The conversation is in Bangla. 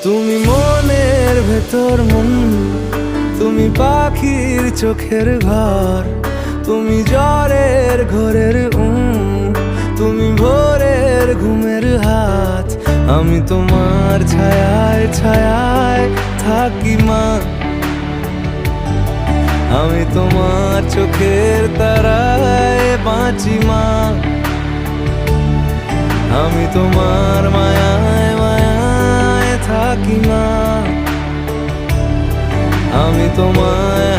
তুমি মনের ভেতর মন, তুমি পাখির চোখের ঘর, তুমি জ্বরের ঘোরের তুমি ভোরের ঘুমের হাত। আমি তোমার ছায়ায় ছায়ায় থাকি মা, আমি তোমার চোখের তারায় বাঁচি মা, আমি তোমার মায়ায় মায়ায় থাকি মা, আমি তোমায়